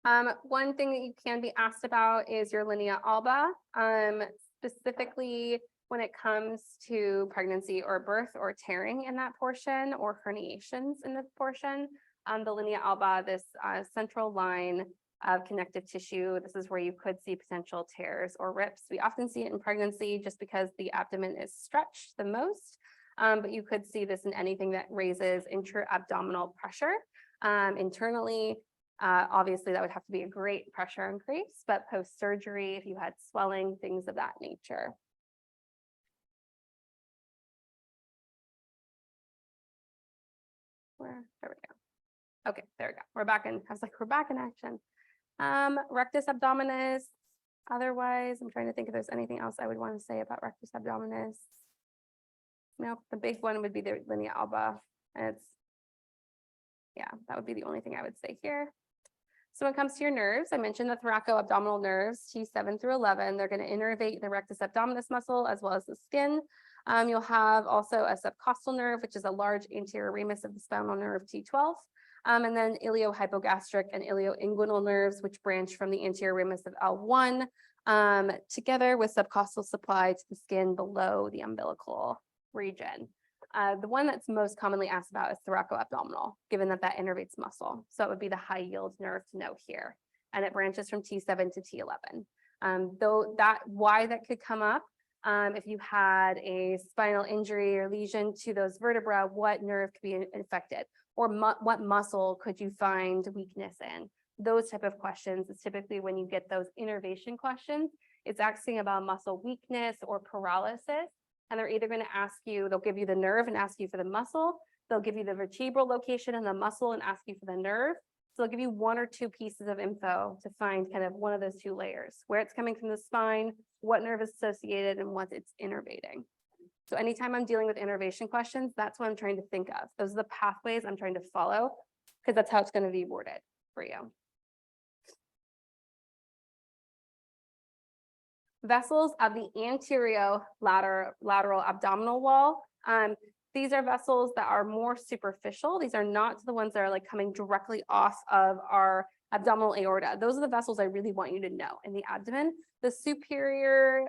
One thing that you can be asked about is your linea alba, specifically when it comes to pregnancy or birth or tearing in that portion or herniations in this portion. The linea alba, this central line of connective tissue, this is where you could see potential tears or rips. We often see it in pregnancy just because the abdomen is stretched the most, but you could see this in anything that raises intra-abdominal pressure internally. Obviously, that would have to be a great pressure increase, but post-surgery, if you had swelling, things of that nature. There we go. Okay, there we go. We're back in. I was like, we're back in action. Rectus abdominis. Otherwise, I'm trying to think if there's anything else I would want to say about rectus abdominis. Nope, the big one would be the linea alba. And yeah, that would be the only thing I would say here. So when it comes to your nerves, I mentioned the thoracoabdominal nerves, T7 through 11. They're going to innervate the rectus abdominis muscle as well as the skin. You'll have also a subcostal nerve, which is a large anterior ramus of the spinal nerve, T12. And then iliohypogastric and ilioinguinal nerves, which branch from the anterior ramus of L1, together with subcostal supply to the skin below the umbilical region. The one that's most commonly asked about is thoracoabdominal, given that that innervates muscle. So it would be the high yield nerve to know here. And it branches from T7 to T11. Though why that could come up, if you had a spinal injury or lesion to those vertebrae, what nerve could be affected? Or what muscle could you find weakness in? Those type of questions is typically when you get those innervation questions. It's asking about muscle weakness or paralysis. And they're either going to ask you, they'll give you the nerve and ask you for the muscle. They'll give you the vertebral location and the muscle and ask you for the nerve. So they'll give you one or two pieces of info to find kind of one of those two layers, where it's coming from the spine, what nerve is associated, and what it's innervating. So anytime I'm dealing with innervation questions, that's what I'm trying to think of. Those are the pathways I'm trying to follow, because that's how it's going to be worded for you. Vessels of the anterior lateral abdominal wall. These are vessels that are more superficial. These are not the ones that are like coming directly off of our abdominal aorta. Those are the vessels I really want you to know in the abdomen. The superior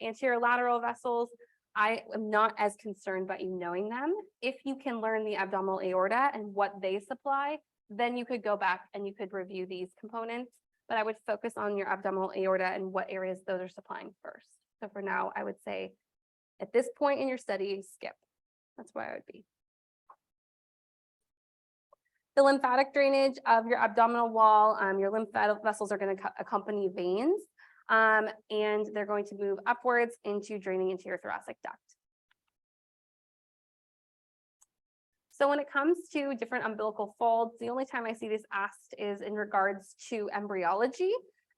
anterior lateral vessels, I am not as concerned about you knowing them. If you can learn the abdominal aorta and what they supply, then you could go back and you could review these components. But I would focus on your abdominal aorta and what areas those are supplying first. So for now, I would say at this point in your study, skip. That's where I would be. The lymphatic drainage of your abdominal wall, your lymphatic vessels are going to accompany veins, and they're going to move upwards into draining anterior thoracic duct. So when it comes to different umbilical folds, the only time I see this asked is in regards to embryology.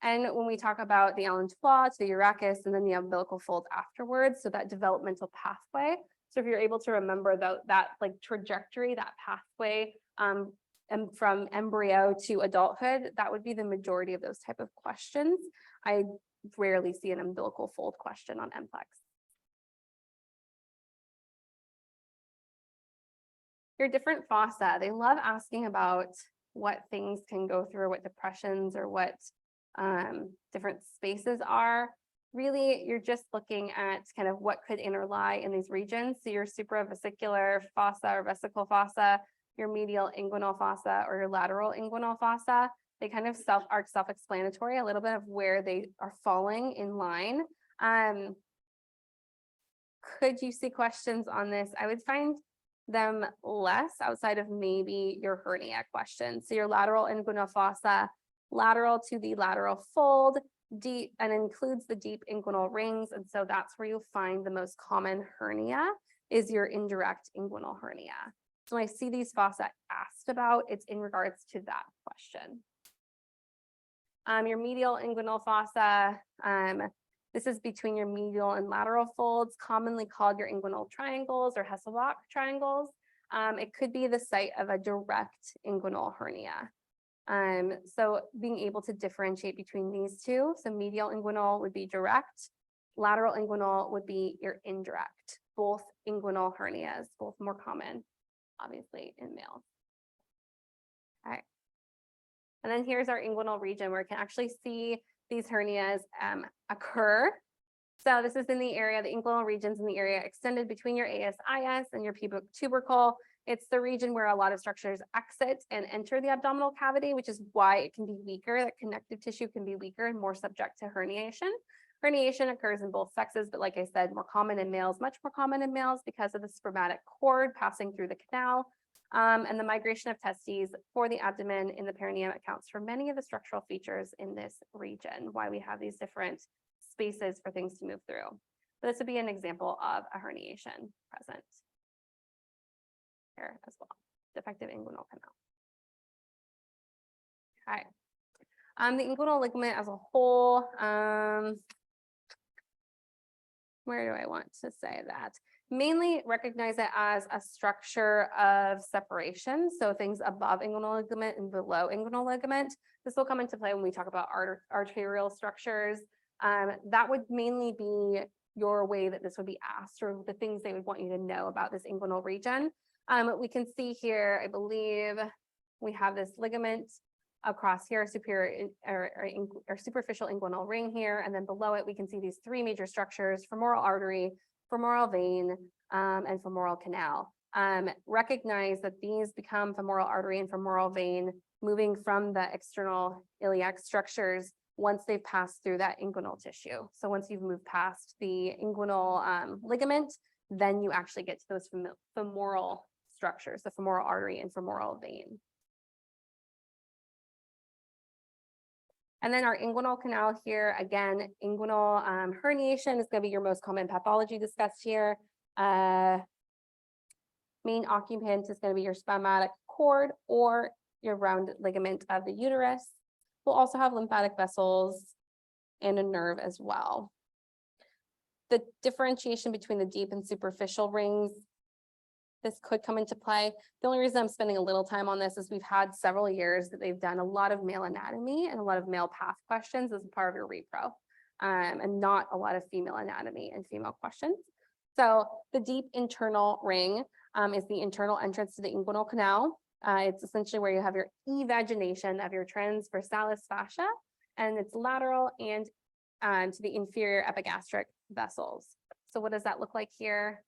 And when we talk about the Allen's flaw, to the urachus, and then the umbilical fold afterwards, so that developmental pathway. So if you're able to remember that like trajectory, that pathway from embryo to adulthood, that would be the majority of those type of questions. I rarely see an umbilical fold question on NPLEX. Your different fossa, they love asking about what things can go through, what depressions or what different spaces are. Really, you're just looking at kind of what could interlie in these regions. So your supravesicular fossa or vesical fossa, your medial inguinal fossa or your lateral inguinal fossa, they kind of are self-explanatory, a little bit of where they are falling in line. Could you see questions on this? I would find them less outside of maybe your hernia question. So your lateral inguinal fossa, lateral to the lateral fold, deep, and includes the deep inguinal rings. And so that's where you'll find the most common hernia is your indirect inguinal hernia. So when I see these fossa asked about, it's in regards to that question. Your medial inguinal fossa, this is between your medial and lateral folds, commonly called your inguinal triangles or Hasselbalch triangles. It could be the site of a direct inguinal hernia. So being able to differentiate between these two, so medial inguinal would be direct, lateral inguinal would be your indirect, both inguinal hernias, both more common, obviously, in males. All right. And then here's our inguinal region where you can actually see these hernias occur. So this is in the area, the inguinal regions in the area extended between your ASIS and your pubic tubercle. It's the region where a lot of structures exit and enter the abdominal cavity, which is why it can be weaker. That connective tissue can be weaker and more subject to herniation. Herniation occurs in both sexes, but like I said, more common in males, much more common in males because of the spermatic cord passing through the canal. And the migration of testes for the abdomen in the perineum accounts for many of the structural features in this region, why we have these different spaces for things to move through. So this would be an example of a herniation present here as well, defective inguinal canal. Okay. The inguinal ligament as a whole, where do I want to say that? Mainly recognize it as a structure of separation. So things above inguinal ligament and below inguinal ligament. This will come into play when we talk about arterial structures. That would mainly be your way that this would be asked, or the things they would want you to know about this inguinal region. We can see here, I believe we have this ligament across here, superior or superficial inguinal ring here, and then below it we can see these three major structures: femoral artery, femoral vein, and femoral canal. Recognize that these become femoral artery and femoral vein moving from the external iliac structures once they've passed through that inguinal tissue. So once you've moved past the inguinal ligament, then you actually get to those femoral structures, the femoral artery and femoral vein. And then our inguinal canal here, again, inguinal herniation is going to be your most common pathology discussed here. Main occupant is going to be your spermatic cord or your rounded ligament of the uterus. We'll also have lymphatic vessels and a nerve as well. The differentiation between the deep and superficial rings, this could come into play. The only reason I'm spending a little time on this is we've had several years that they've done a lot of male anatomy and a lot of male path questions as part of your repro, and not a lot of female anatomy and female questions. So the deep internal ring is the internal entrance to the inguinal canal. It's essentially where you have your evagination of your transversalis fascia, and it's lateral and to the inferior epigastric vessels. So what does that look like here?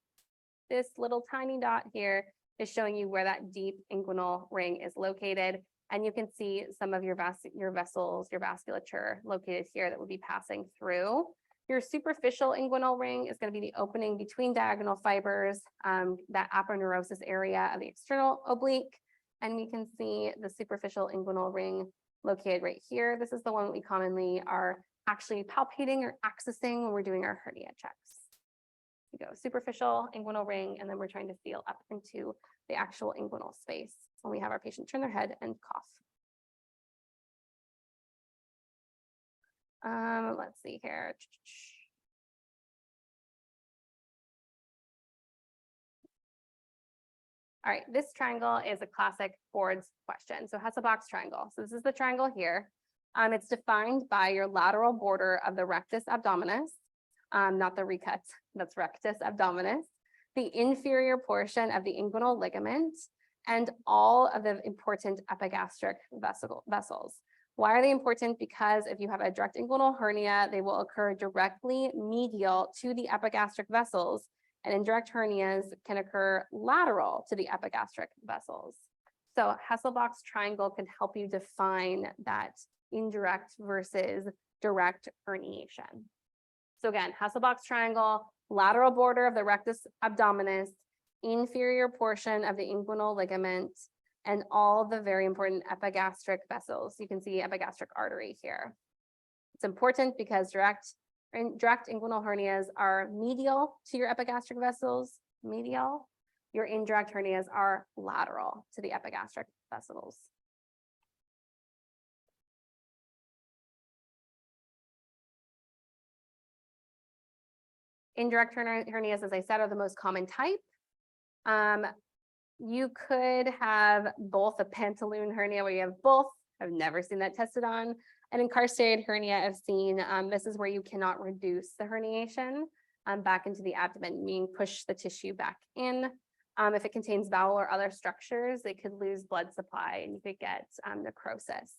This little tiny dot here is showing you where that deep inguinal ring is located. And you can see some of your vessels, your vasculature located here that would be passing through. Your superficial inguinal ring is going to be the opening between diagonal fibers, that aponeurosis area of the external oblique. And we can see the superficial inguinal ring located right here. This is the one that we commonly are actually palpating or accessing when we're doing our hernia checks. We go superficial inguinal ring, and then we're trying to feel up into the actual inguinal space when we have our patient turn their head and cough. Let's see here. All right, this triangle is a classic boards question. So Hasselbalch's triangle. So this is the triangle here. It's defined by your lateral border of the rectus abdominis, not the recut, that's rectus abdominis, the inferior portion of the inguinal ligament, and all of the important epigastric vessels. Why are they important? Because if you have a direct inguinal hernia, they will occur directly medial to the epigastric vessels, and indirect hernias can occur lateral to the epigastric vessels. So Hasselbalch's triangle can help you define that indirect versus direct herniation. So again, Hasselbalch's triangle, lateral border of the rectus abdominis, inferior portion of the inguinal ligament, and all the very important epigastric vessels. You can see epigastric artery here. It's important because direct inguinal hernias are medial to your epigastric vessels, medial. Your indirect hernias are lateral to the epigastric vessels. Indirect hernias, as I said, are the most common type. You could have both a pantaloon hernia where you have both. I've never seen that tested on. An incarcerated hernia I've seen. This is where you cannot reduce the herniation back into the abdomen, meaning push the tissue back in. If it contains bowel or other structures, it could lose blood supply and you could get necrosis.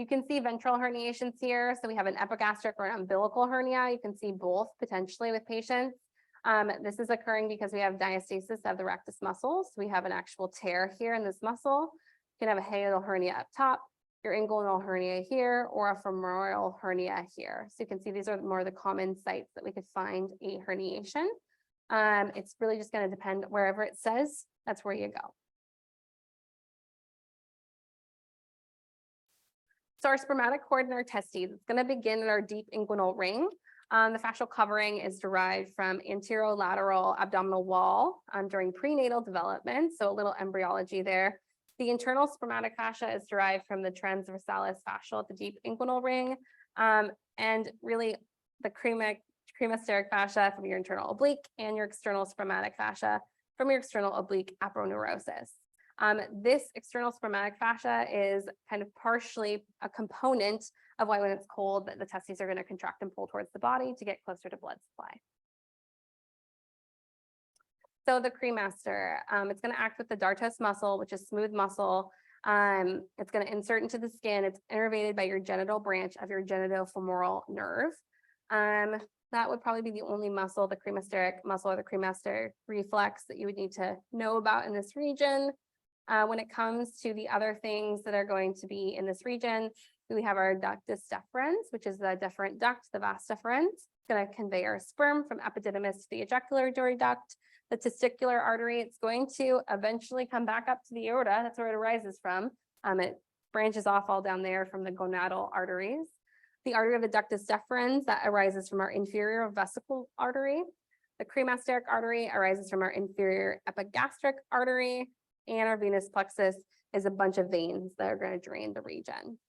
You can see ventral herniations here. So we have an epigastric or an umbilical hernia. You can see both potentially with patients. This is occurring because we have diastasis of the rectus muscles. We have an actual tear here in this muscle. You can have a hiatal hernia up top, your inguinal hernia here, or a femoral hernia here. So you can see these are more the common sites that we could find a herniation. It's really just going to depend wherever it says, that's where you go. So our spermatic cord in our testes, it's going to begin in our deep inguinal ring. The fascial covering is derived from anterolateral abdominal wall during prenatal development, so a little embryology there. The internal spermatic fascia is derived from the transversalis fascial at the deep inguinal ring, and really the cremasteric fascia from your internal oblique and your external spermatic fascia from your external oblique aponeurosis. This external spermatic fascia is kind of partially a component of why when it's cold, that the testes are going to contract and pull towards the body to get closer to blood supply. So the cremaster, it's going to act with the dartos muscle, which is smooth muscle. It's going to insert into the skin. It's innervated by your genital branch of your genitofemoral nerve. That would probably be the only muscle, the cremasteric muscle or the cremaster reflex that you would need to know about in this region. When it comes to the other things that are going to be in this region, we have our ductus deferens, which is the deferent duct, the vas deferens. It's going to convey our sperm from epididymis to the ejaculatory duct. The testicular artery, it's going to eventually come back up to the aorta. That's where it arises from. It branches off all down there from the gonadal arteries. The artery of the ductus deferens, that arises from our inferior vesical artery. The cremasteric artery arises from our inferior epigastric artery. And our venous plexus is a bunch of veins that are going to drain the region.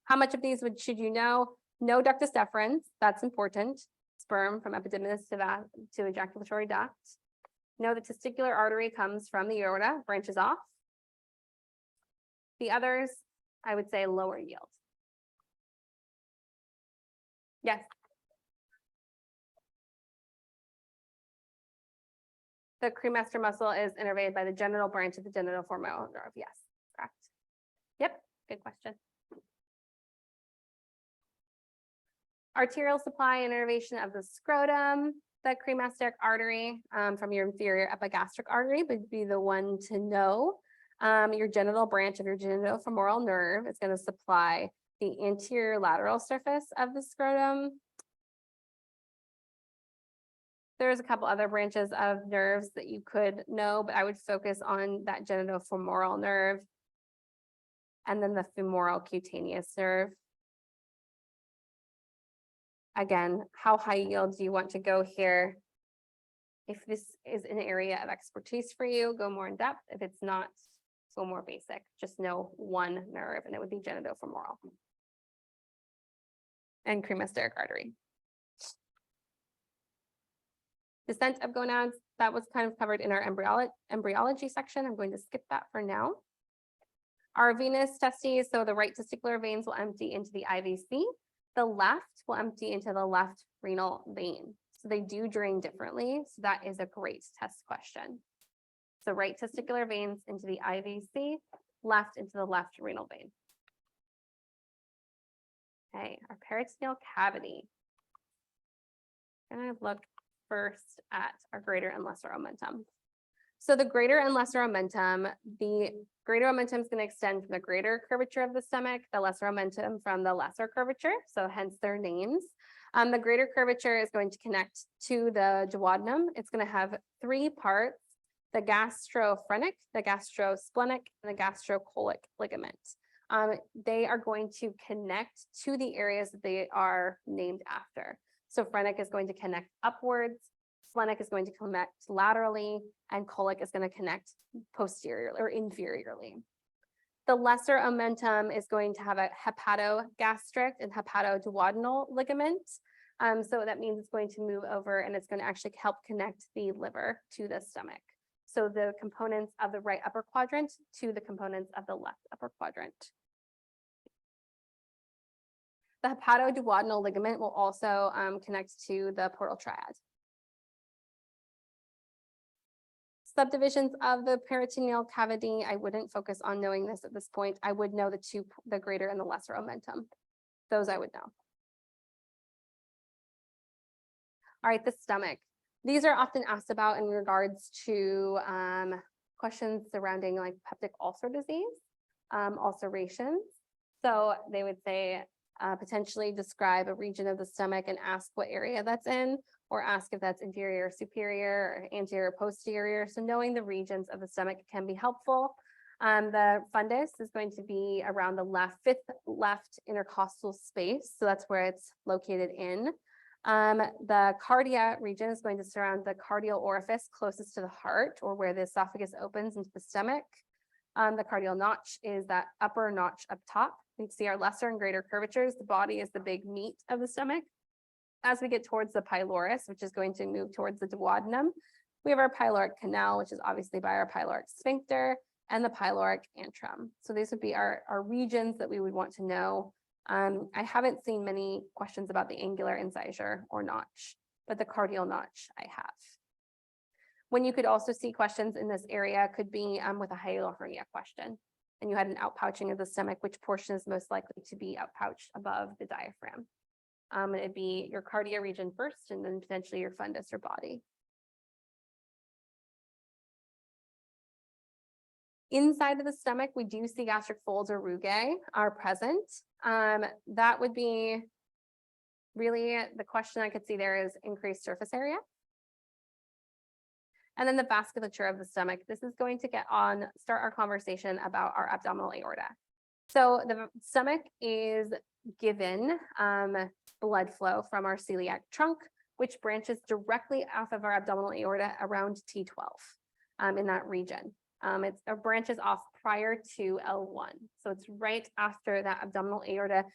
How much of these should you know? No ductus deferens, that's important. Sperm from epididymis to ejaculatory duct. Know the testicular artery comes from the aorta, branches off. The others, I would say lower yield. Yes. The cremaster muscle is innervated by the genital branch of the genitofemoral nerve. Yes, correct. Yep, good question. Arterial supply and innervation of the scrotum. The cremasteric artery from your inferior epigastric artery would be the one to know. Your genital branch of your genitofemoral nerve is going to supply the anterior lateral surface of the scrotum. There's a couple other branches of nerves that you could know, but I would focus on that genitofemoral nerve and then the femoral cutaneous nerve. Again, how high yield do you want to go here? If this is an area of expertise for you, go more in depth. If it's not, go more basic. Just know one nerve, and it would be genitofemoral and cremasteric artery. Descent of gonads, that was kind of covered in our embryology section. I'm going to skip that for now. Our venous testes, so the right testicular veins will empty into the IVC. The left will empty into the left renal vein. So they do drain differently. So that is a great test question. So right testicular veins into the IVC, left into the left renal vein. Okay, our peritoneal cavity. I'm going to look first at our greater and lesser omentum. So the greater and lesser omentum, the greater omentum is going to extend from the greater curvature of the stomach, the lesser omentum from the lesser curvature, so hence their names. The greater curvature is going to connect to the duodenum. It's going to have three parts: the gastrophrenic, the gastrosplenic, and the gastrocolic ligament. They are going to connect to the areas that they are named after. So phrenic is going to connect upwards, splenic is going to connect laterally, and colic is going to connect posteriorly or inferiorly. The lesser omentum is going to have a hepatogastric and hepatoduodenal ligament. So that means it's going to move over and it's going to actually help connect the liver to the stomach. So the components of the right upper quadrant to the components of the left upper quadrant. The hepatoduodenal ligament will also connect to the portal triad. Subdivisions of the peritoneal cavity, I wouldn't focus on knowing this at this point. I would know the greater and the lesser omentum. Those I would know. All right, the stomach. These are often asked about in regards to questions surrounding like peptic ulcer disease, ulcerations. So they would say potentially describe a region of the stomach and ask what area that's in, or ask if that's inferior or superior or anterior or posterior. So knowing the regions of the stomach can be helpful. The fundus is going to be around the fifth left intercostal space. So that's where it's located in. The cardia region is going to surround the cardial orifice closest to the heart, or where the esophagus opens into the stomach. The cardial notch is that upper notch up top. We can see our lesser and greater curvatures. The body is the big meat of the stomach. As we get towards the pylorus, which is going to move towards the duodenum, we have our pyloric canal, which is obviously by our pyloric sphincter, and the pyloric antrum. So these would be our regions that we would want to know. I haven't seen many questions about the angular incisure or notch, but the cardial notch I have. When you could also see questions in this area could be with a hiatal hernia question, and you had an outpouching of the stomach, which portion is most likely to be outpouched above the diaphragm. It'd be your cardia region first, and then potentially your fundus or body. Inside of the stomach, we do see gastric folds or rugae are present. That would be really the question I could see there is increased surface area. And then the vasculature of the stomach. This is going to start our conversation about our abdominal aorta. So the stomach is given blood flow from our celiac trunk, which branches directly off of our abdominal aorta around T12 in that region. It branches off prior to L1. So it's right after that abdominal aorta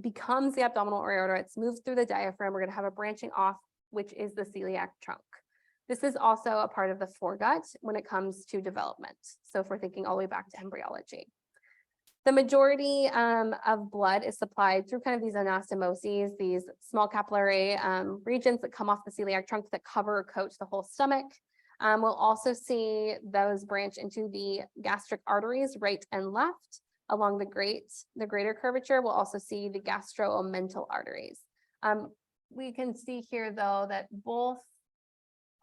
becomes the abdominal aorta. It's moved through the diaphragm. We're going to have a branching off, which is the celiac trunk. This is also a part of the foregut when it comes to development. So if we're thinking all the way back to embryology. The majority of blood is supplied through kind of these anastomoses, these small capillary regions that come off the celiac trunk that cover or coat the whole stomach. We'll also see those branch into the gastric arteries, right and left, along the greater curvature. We'll also see the gastroomental arteries. We can see here, though, that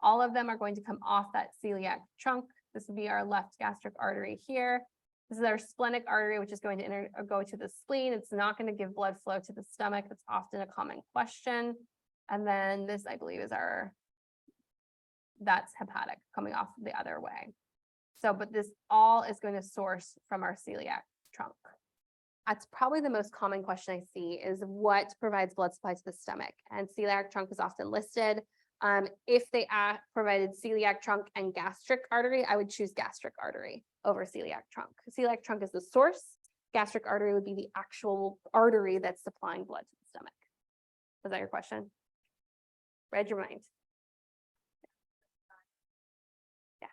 all of them are going to come off that celiac trunk. This would be our left gastric artery here. This is our splenic artery, which is going to go to the spleen. It's not going to give blood flow to the stomach. That's often a common question. And then this, I believe, is that's hepatic coming off the other way. So, but this all is going to source from our celiac trunk. That's probably the most common question I see is what provides blood supply to the stomach, and celiac trunk is often listed. If they provided celiac trunk and gastric artery, I would choose gastric artery over celiac trunk. Celiac trunk is the source. Gastric artery would be the actual artery that's supplying blood to the stomach. Was that your question? Read your mind. Yeah.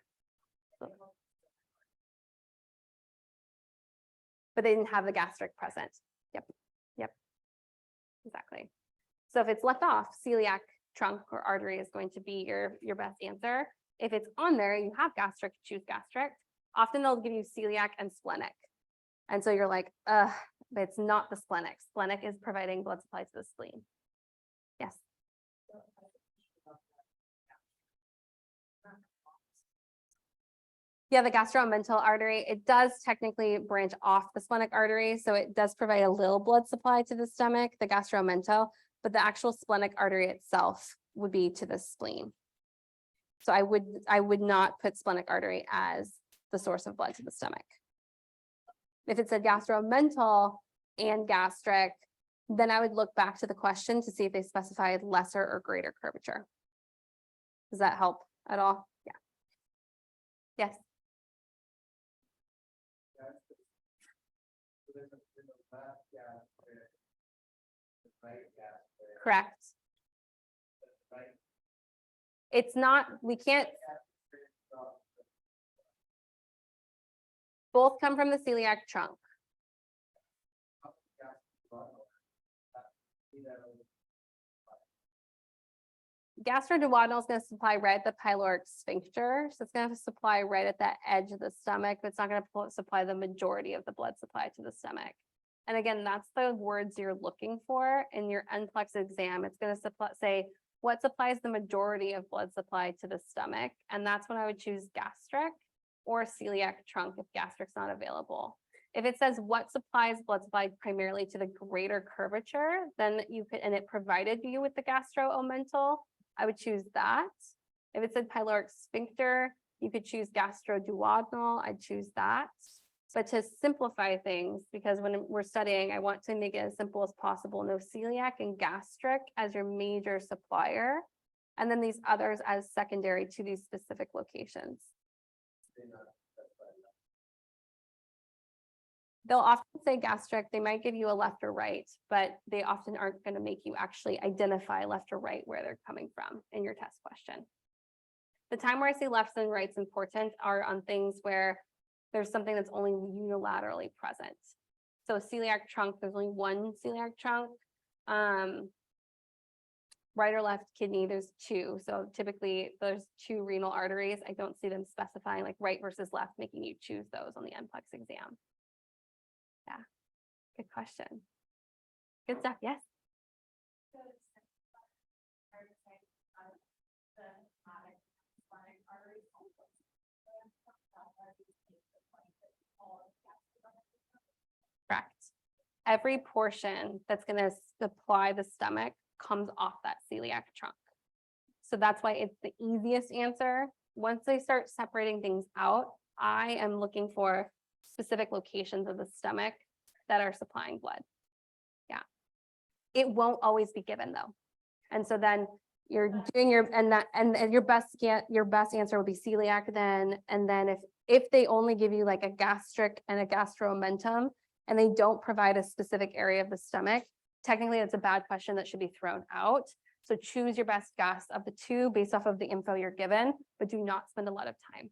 But they didn't have the gastric present. Yep. Exactly. So if it's left off, celiac trunk or artery is going to be your best answer. If it's on there, you have gastric, choose gastric. Often they'll give you celiac and splenic. And so you're like, but it's not the splenic. Splenic is providing blood supply to the spleen. Yes. Yeah, the gastroomental artery, it does technically branch off the splenic artery. So it does provide a little blood supply to the stomach, the gastroomental, but the actual splenic artery itself would be to the spleen. So I would not put splenic artery as the source of blood to the stomach. If it said gastroomental and gastric, then I would look back to the question to see if they specified lesser or greater curvature. Does that help at all? Yeah. Yes. Correct. It's not, we can't. Both come from the celiac trunk. Gastroduodenal is going to supply right at the pyloric sphincter. So it's going to supply right at that edge of the stomach, but it's not going to supply the majority of the blood supply to the stomach. And again, that's the words you're looking for in your NPLEX exam. It's going to say what supplies the majority of blood supply to the stomach. And that's when I would choose gastric or celiac trunk if gastric's not available. If it says what supplies blood supply primarily to the greater curvature, then you could, and it provided you with the gastro-omental, I would choose that. If it said pyloric sphincter, you could choose gastroduodenal, I'd choose that. But to simplify things, because when we're studying, I want to make it as simple as possible. No celiac and gastric as your major supplier, and then these others as secondary to these specific locations. They'll often say gastric, they might give you a left or right, but they often aren't going to make you actually identify left or right where they're coming from in your test question. The time where I say lefts and rights important are on things where there's something that's only unilaterally present. So celiac trunk, there's only one celiac trunk. Right or left kidney, there's two. So typically there's two renal arteries. I don't see them specifying like right versus left, making you choose those on the NPLEX exam. Yeah, good question. Good stuff, yes? Correct. Every portion that's going to supply the stomach comes off that celiac trunk. So that's why it's the easiest answer. Once they start separating things out, I am looking for specific locations of the stomach that are supplying blood. Yeah. It won't always be given though. And so then you're doing your, and your best answer will be celiac then. And then if they only give you like a gastric and a gastroomentum, and they don't provide a specific area of the stomach, technically it's a bad question that should be thrown out. So choose your best guess of the two based off of the info you're given, but do not spend a lot of time.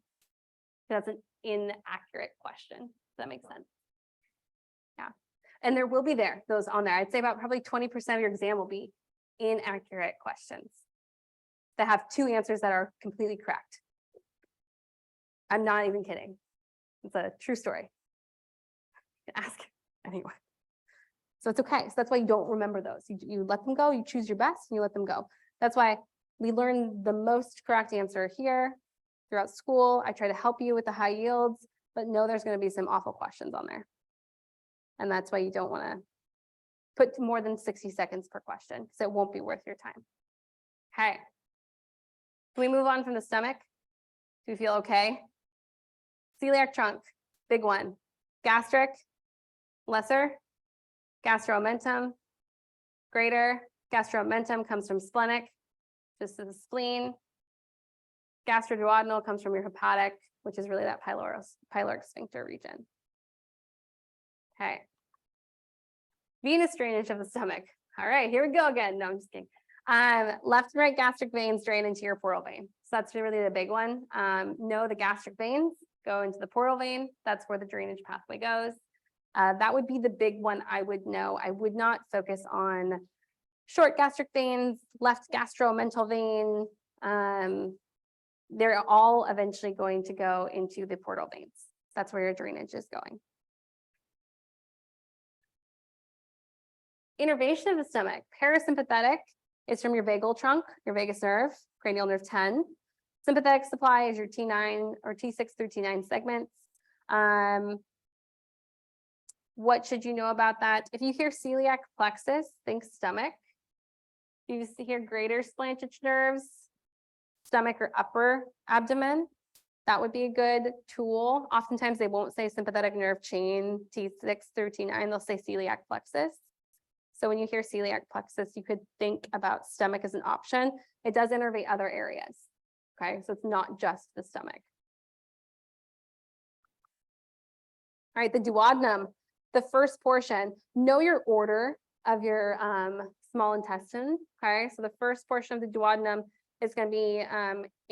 That's an inaccurate question. Does that make sense? Yeah. And there will be those on there. I'd say about probably 20% of your exam will be inaccurate questions that have two answers that are completely correct. I'm not even kidding. It's a true story. You can ask anyone. So it's okay. So that's why you don't remember those. You let them go, you choose your best and you let them go. That's why we learn the most correct answer here throughout school. I try to help you with the high yields, but know there's going to be some awful questions on there. And that's why you don't want to put more than 60 seconds per question, because it won't be worth your time. Okay. Can we move on from the stomach? Do you feel okay? Celiac trunk, big one. Gastric, lesser. Gastroomentum, greater. Gastroomentum comes from splenic, just to the spleen. Gastroduodenal comes from your hepatic, which is really that pyloric sphincter region. Okay. Venous drainage of the stomach. All right, here we go again. No, I'm just kidding. Left and right gastric veins drain into your portal vein. So that's really the big one. No, the gastric veins go into the portal vein. That's where the drainage pathway goes. That would be the big one I would know. I would not focus on short gastric veins, left gastroomental vein. They're all eventually going to go into the portal veins. That's where your drainage is going. Innervation of the stomach. Parasympathetic is from your vagal trunk, your vagus nerve, cranial nerve 10. Sympathetic supply is your T9 or T6 through T9 segments. What should you know about that? If you hear celiac plexus, think stomach. If you hear greater splanchnic nerves, stomach or upper abdomen, that would be a good tool. Oftentimes they won't say sympathetic nerve chain, T6 through T9, they'll say celiac plexus. So when you hear celiac plexus, you could think about stomach as an option. It does innervate other areas, okay? So it's not just the stomach. All right, the duodenum, the first portion, know your order of your small intestine, okay? So the first portion of the duodenum is going to be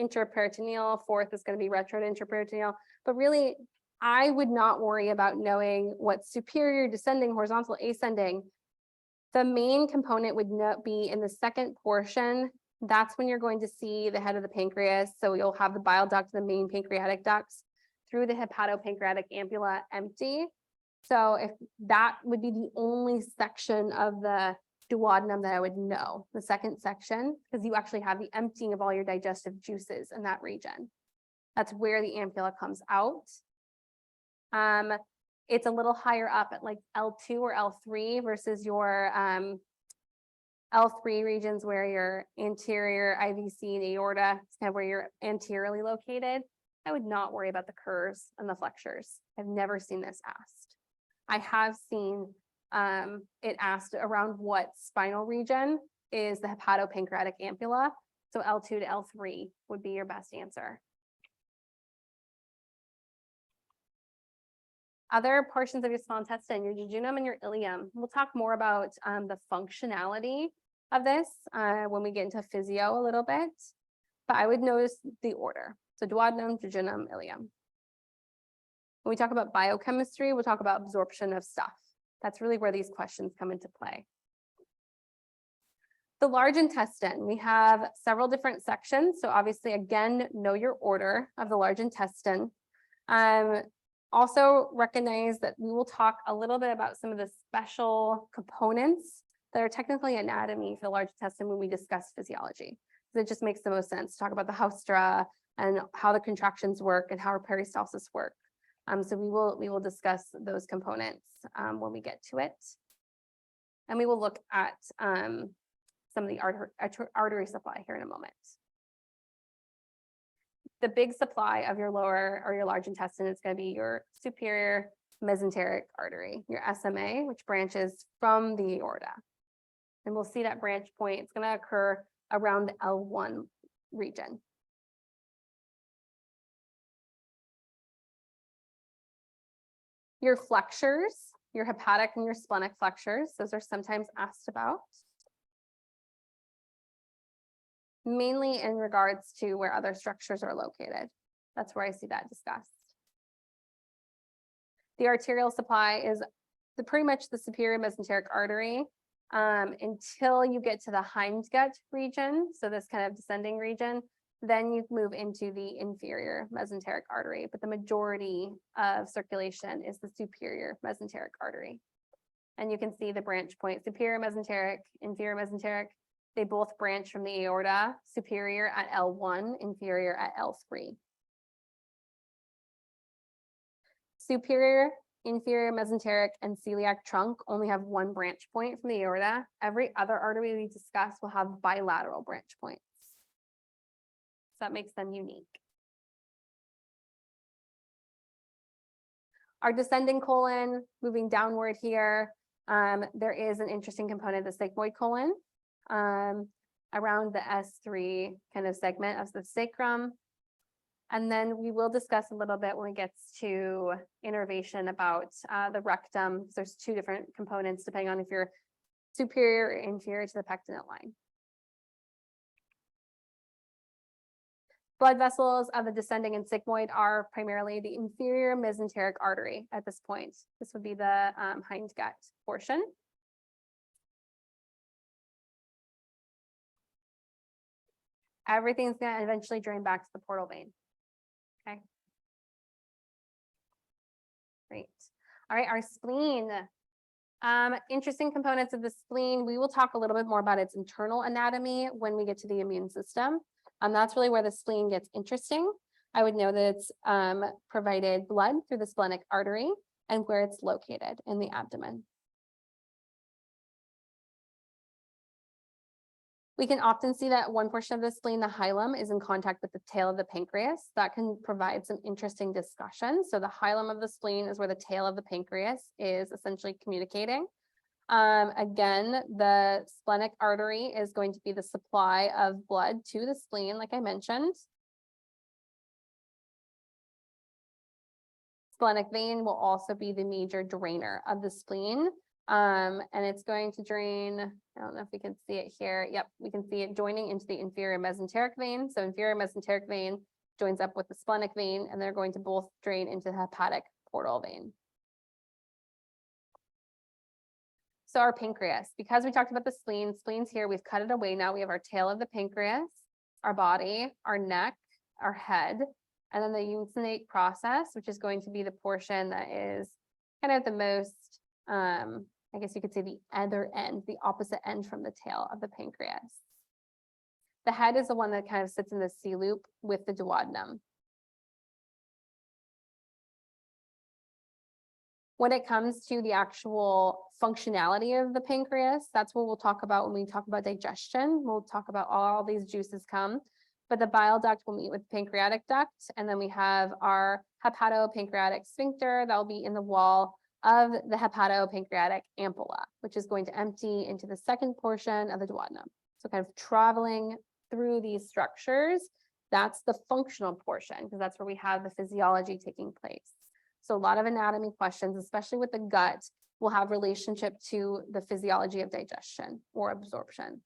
intraperitoneal, fourth is going to be retrointraperitoneal, but really I would not worry about knowing what's superior, descending, horizontal, ascending. The main component would not be in the second portion That's when you're going to see the head of the pancreas. So you'll have the bile duct, the main pancreatic ducts through the hepatopancreatic ampulla empty. So if that would be the only section of the duodenum that I would know, the second section, because you actually have the emptying of all your digestive juices in that region. That's where the ampulla comes out. It's a little higher up at like L2 or L3 versus your L3 regions where your anterior IVC and aorta is kind of where you're anteriorly located. I would not worry about the curves and the flexures. I've never seen this asked. I have seen it asked around what spinal region is the hepatopancreatic ampulla. So L2 to L3 would be your best answer. Other portions of your small intestine, your jejunum and your ileum. We'll talk more about the functionality of this when we get into physio a little bit, but I would notice the order. So duodenum, jejunum, ileum. When we talk about biochemistry, we'll talk about absorption of stuff. That's really where these questions come into play. The large intestine, we have several different sections. So obviously, again, know your order of the large intestine. Also recognize that we will talk a little bit about some of the special components that are technically anatomy for the large intestine when we discuss physiology. So it just makes the most sense to talk about the haustra and how the contractions work and how our peristalsis work. So we will discuss those components when we get to it. And we will look at some of the artery supply here in a moment. The big supply of your lower or your large intestine is going to be your superior mesenteric artery, your SMA, which branches from the aorta. And we'll see that branch point. It's going to occur around the L1 region. Your flexures, your hepatic and your splenic flexures, those are sometimes asked about. Mainly in regards to where other structures are located. That's where I see that discussed. The arterial supply is pretty much the superior mesenteric artery until you get to the hindgut region. So this kind of descending region, then you move into the inferior mesenteric artery. But the majority of circulation is the superior mesenteric artery. And you can see the branch point, superior mesenteric, inferior mesenteric. They both branch from the aorta, superior at L1, inferior at L3. Superior, inferior mesenteric, and celiac trunk only have one branch point from the aorta. Every other artery we discuss will have bilateral branch points. So that makes them unique. Our descending colon, moving downward here, there is an interesting component, the sigmoid colon. Around the S3 kind of segment of the sacrum. And then we will discuss a little bit when it gets to innervation about the rectum. There's two different components depending on if you're superior or inferior to the pectinate line. Blood vessels of the descending and sigmoid are primarily the inferior mesenteric artery at this point. This would be the hindgut portion. Everything's going to eventually drain back to the portal vein. Okay. Great. All right, our spleen. Interesting components of the spleen. We will talk a little bit more about its internal anatomy when we get to the immune system. That's really where the spleen gets interesting. I would know that it's provided blood through the splenic artery and where it's located in the abdomen. We can often see that one portion of the spleen, the hilum, is in contact with the tail of the pancreas. That can provide some interesting discussion. So the hilum of the spleen is where the tail of the pancreas is essentially communicating. Again, the splenic artery is going to be the supply of blood to the spleen, like I mentioned. Splenic vein will also be the major drainer of the spleen. And it's going to drain, I don't know if we can see it here. Yep, we can see it joining into the inferior mesenteric vein. So inferior mesenteric vein joins up with the splenic vein, and they're going to both drain into the hepatic portal vein. So our pancreas, because we talked about the spleen, spleen's here, we've cut it away. Now we have our tail of the pancreas, our body, our neck, our head, and then the uncinate process, which is going to be the portion that is kind of the most, I guess you could say the other end, the opposite end from the tail of the pancreas. The head is the one that kind of sits in the C loop with the duodenum. When it comes to the actual functionality of the pancreas, that's what we'll talk about when we talk about digestion. We'll talk about all these juices come, but the bile duct will meet with the pancreatic duct. And then we have our hepatopancreatic sphincter that will be in the wall of the hepatopancreatic ampulla, which is going to empty into the second portion of the duodenum. So kind of traveling through these structures, that's the functional portion, because that's where we have the physiology taking place. So a lot of anatomy questions, especially with the gut, will have relationship to the physiology of digestion or absorption.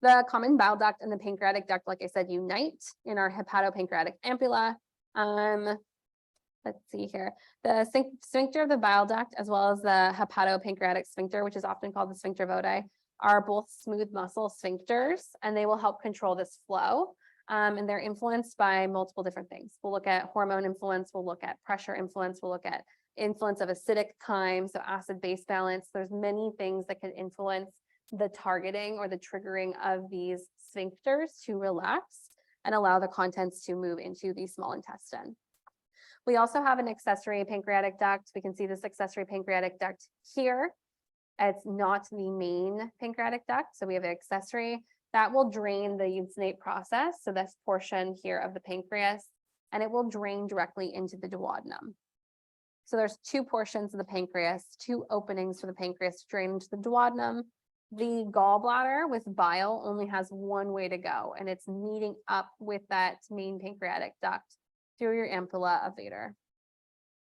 The common bile duct and the pancreatic duct, like I said, unite in our hepatopancreatic ampulla. Let's see here. The sphincter of the bile duct, as well as the hepatopancreatic sphincter, which is often called the sphincter vodi, are both smooth muscle sphincters, and they will help control this flow. And they're influenced by multiple different things. We'll look at hormone influence, we'll look at pressure influence, we'll look at influence of acidic chyme, so acid-base balance. There's many things that can influence the targeting or the triggering of these sphincters to relax and allow the contents to move into the small intestine. We also have an accessory pancreatic duct. We can see this accessory pancreatic duct here. It's not the main pancreatic duct, so we have an accessory that will drain the uncinate process, so this portion here of the pancreas, and it will drain directly into the duodenum. So there's two portions of the pancreas, two openings for the pancreas to drain into the duodenum. The gallbladder with bile only has one way to go, and it's meeting up with that main pancreatic duct through your ampulla of Vader.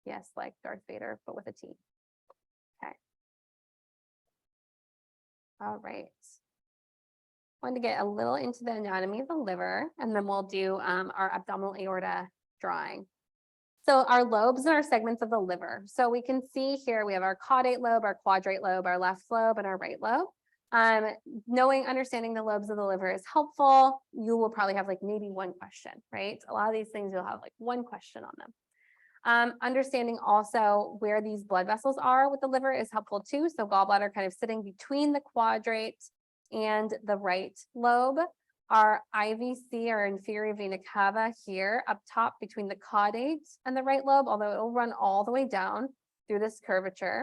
Yes, like Darth Vader, but with a T. Okay. All right. Wanted to get a little into the anatomy of the liver, and then we'll do our abdominal aorta drawing. So our lobes and our segments of the liver. So we can see here we have our caudate lobe, our quadrate lobe, our left lobe, and our right lobe. Understanding the lobes of the liver is helpful. You will probably have like maybe one question, right? A lot of these things you'll have like one question on them. Understanding also where these blood vessels are with the liver is helpful too. So gallbladder kind of sitting between the quadrate and the right lobe. Our IVC, or inferior vena cava, here up top between the caudate and the right lobe, although it'll run all the way down through this curvature.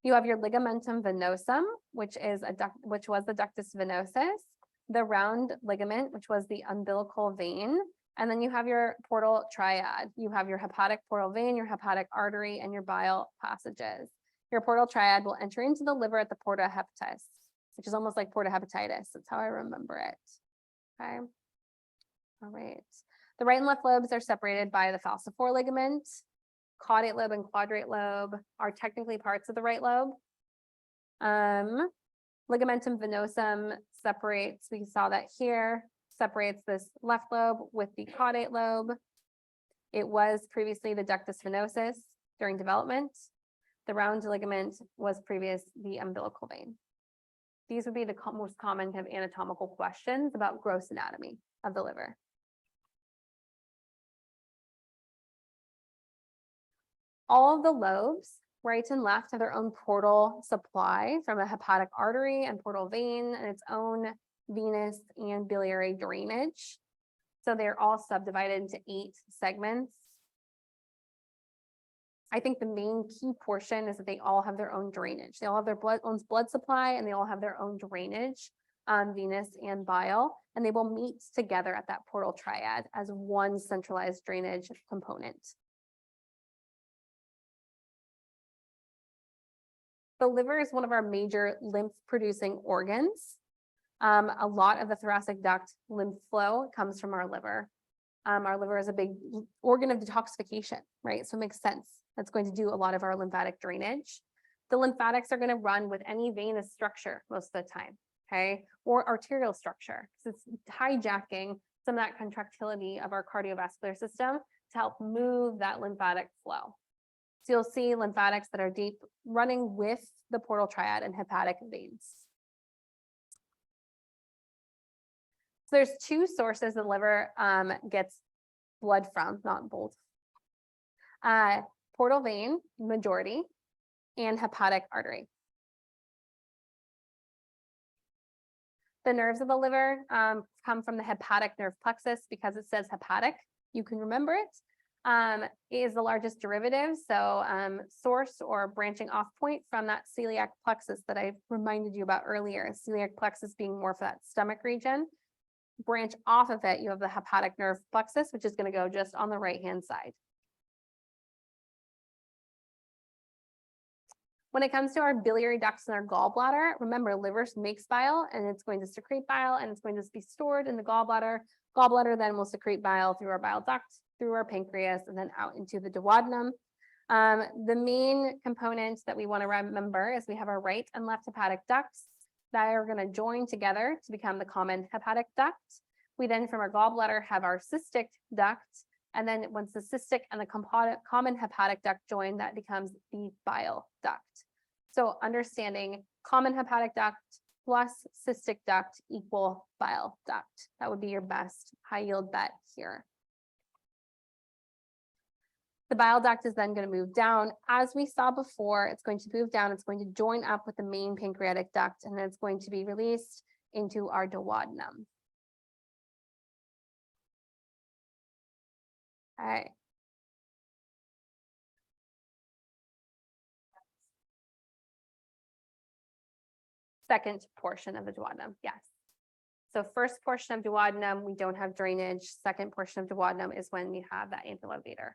You have your ligamentum venosum, which was the ductus venosus, the round ligament, which was the umbilical vein, and then you have your portal triad. You have your hepatic portal vein, your hepatic artery, and your bile passages. Your portal triad will enter into the liver at the porta hepatis, which is almost like porta hepatitis. That's how I remember it. Okay. All right. The right and left lobes are separated by the falciform ligament. Caudate lobe and quadrate lobe are technically parts of the right lobe. Ligamentum venosum separates, we saw that here, separates this left lobe with the caudate lobe. It was previously the ductus venosus during development. The round ligament was previous the umbilical vein. These would be the most common kind of anatomical questions about gross anatomy of the liver. All of the lobes, right and left, have their own portal supply from a hepatic artery and portal vein and its own venous and biliary drainage. So they're all subdivided into 8 segments. I think the main key portion is that they all have their own drainage. They all have their own blood supply, and they all have their own drainage, venous and bile, and they will meet together at that portal triad as one centralized drainage component. The liver is one of our major lymph-producing organs. A lot of the thoracic duct lymph flow comes from our liver. Our liver is a big organ of detoxification, right? So it makes sense. That's going to do a lot of our lymphatic drainage. The lymphatics are going to run with any venous structure most of the time, okay? Or arterial structure, because it's hijacking some of that contractility of our cardiovascular system to help move that lymphatic flow. So you'll see lymphatics that are deep running with the portal triad and hepatic veins. So there's two sources the liver gets blood from, not both. Portal vein, majority, and hepatic artery. The nerves of the liver come from the hepatic nerve plexus. Because it says hepatic, you can remember it. It is the largest derivative, so source or branching off point from that celiac plexus that I reminded you about earlier. Celiac plexus being more for that stomach region. Branch off of it, you have the hepatic nerve plexus, which is going to go just on the right-hand side. When it comes to our biliary ducts and our gallbladder, remember, liver makes bile and it's going to secrete bile and it's going to be stored in the gallbladder. Gallbladder then will secrete bile through our bile duct, through our pancreas, and then out into the duodenum. The main component that we want to remember is we have our right and left hepatic ducts that are going to join together to become the common hepatic duct. We then, from our gallbladder, have our cystic duct. And then once the cystic and the common hepatic duct join, that becomes the bile duct. So understanding common hepatic duct plus cystic duct equal bile duct. That would be your best high yield bet here. The bile duct is then going to move down. As we saw before, it's going to move down. It's going to join up with the main pancreatic duct, and then it's going to be released into our duodenum. All right. Second portion of the duodenum, yes. So first portion of duodenum, we don't have drainage. Second portion of duodenum is when we have that ampulovator.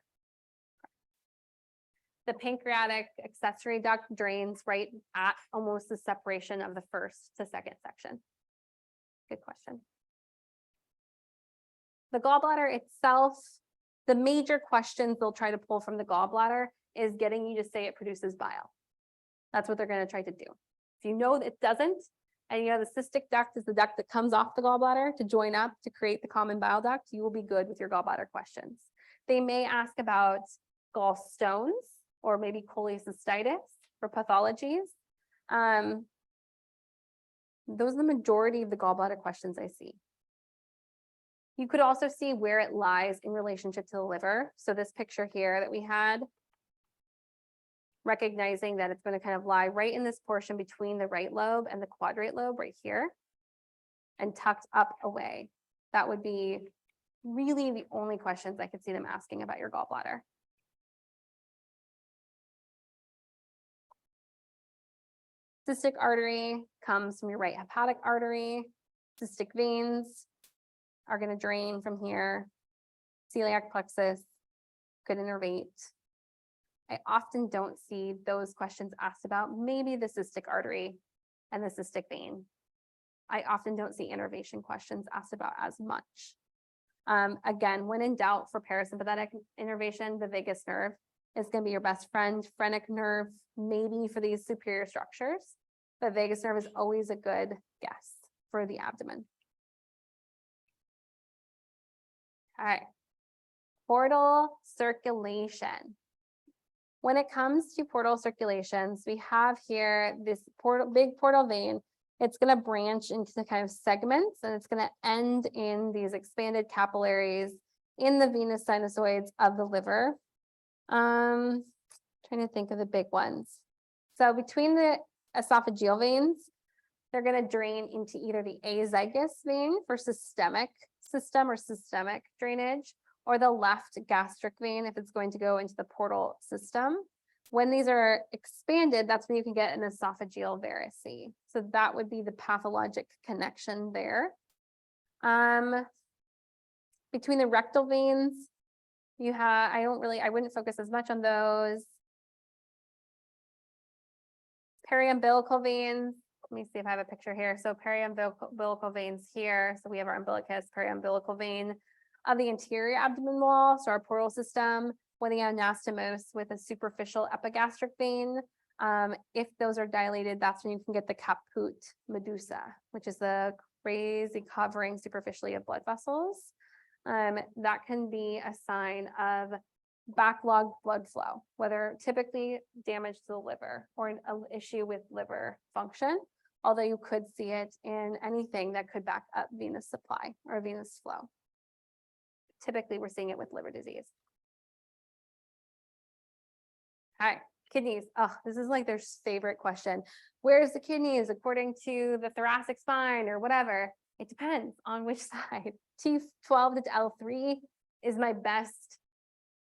The pancreatic accessory duct drains right at almost the separation of the first to second section. Good question. The gallbladder itself, the major questions they'll try to pull from the gallbladder is getting you to say it produces bile. That's what they're going to try to do. If you know that it doesn't, and you know the cystic duct is the duct that comes off the gallbladder to join up to create the common bile duct, you will be good with your gallbladder questions. They may ask about gallstones or maybe cholecystitis for pathologies. Those are the majority of the gallbladder questions I see. You could also see where it lies in relationship to the liver. So this picture here that we had, recognizing that it's going to kind of lie right in this portion between the right lobe and the quadrate lobe right here and tucked up away. That would be really the only questions I could see them asking about your gallbladder. Cystic artery comes from your right hepatic artery. Cystic veins are going to drain from here. Celiac plexus could innervate. I often don't see those questions asked about maybe the cystic artery and the cystic vein. I often don't see innervation questions asked about as much. Again, when in doubt for parasympathetic innervation, the vagus nerve is going to be your best friend. Phrenic nerve, maybe for these superior structures, but vagus nerve is always a good guess for the abdomen. All right, portal circulation. When it comes to portal circulations, we have here this big portal vein. It's going to branch into kind of segments, and it's going to end in these expanded capillaries in the venous sinusoids of the liver. Trying to think of the big ones. So between the esophageal veins, they're going to drain into either the azygous vein for systemic drainage, or the left gastric vein if it's going to go into the portal system. When these are expanded, that's when you can get an esophageal varice. So that would be the pathologic connection there. Between the rectal veins, you have, I wouldn't focus as much on those. Periumbilical veins, let me see if I have a picture here. So periumbilical veins here. So we have our umbilicus, periumbilical vein of the anterior abdomen wall, so our portal system, when the anastomose with a superficial epigastric vein. If those are dilated, that's when you can get the caput medusa, which is the crazy covering superficially of blood vessels. That can be a sign of backlogged blood flow, whether typically damage to the liver or an issue with liver function, although you could see it in anything that could back up venous supply or venous flow. Typically, we're seeing it with liver disease. All right, kidneys. Oh, this is like their favorite question. Where's the kidneys according to the thoracic spine or whatever? It depends on which side. T12 to L3 is my best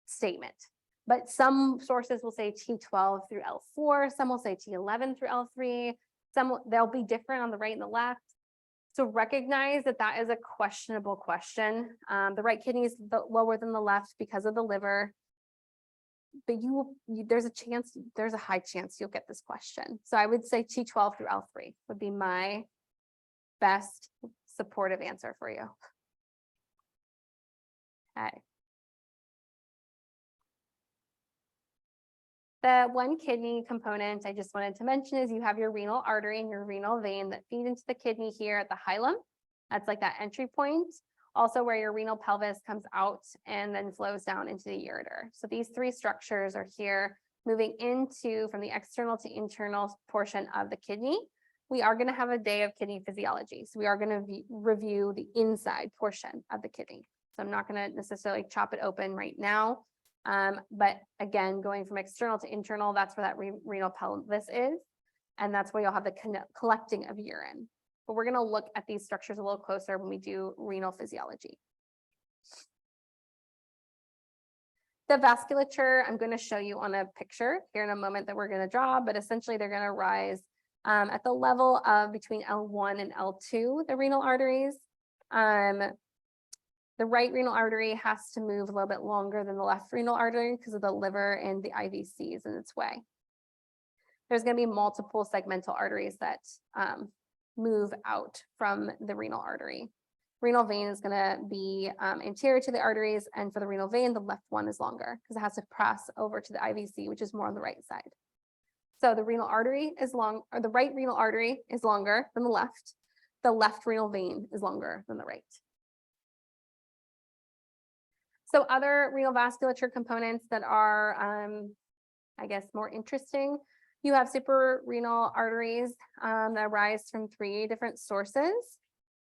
statement. But some sources will say T12 through L4, some will say T11 through L3, they'll be different on the right and the left. So recognize that that is a questionable question. The right kidney is lower than the left because of the liver, but there's a high chance you'll get this question. So I would say T12 through L3 would be my best supportive answer for you. Okay. The one kidney component I just wanted to mention is you have your renal artery and your renal vein that feed into the kidney here at the hilum. That's like that entry point. Also where your renal pelvis comes out and then flows down into the ureter. So these three structures are here moving into from the external to internal portion of the kidney. We are going to have a day of kidney physiology. So we are going to review the inside portion of the kidney. So I'm not going to necessarily chop it open right now. But again, going from external to internal, that's where that renal pelvis is. And that's where you'll have the collecting of urine. But we're going to look at these structures a little closer when we do renal physiology. The vasculature, I'm going to show you on a picture here in a moment that we're going to draw, but essentially they're going to rise at the level of between L1 and L2, the renal arteries. The right renal artery has to move a little bit longer than the left renal artery because of the liver and the IVCs in its way. There's going to be multiple segmental arteries that move out from the renal artery. Renal vein is going to be anterior to the arteries, and for the renal vein, the left one is longer because it has to pass over to the IVC, which is more on the right side. So the renal artery is long, or the right renal artery is longer than the left. The left renal vein is longer than the right. So other renal vasculature components that are, I guess, more interesting. You have suprarenal arteries that rise from three different sources: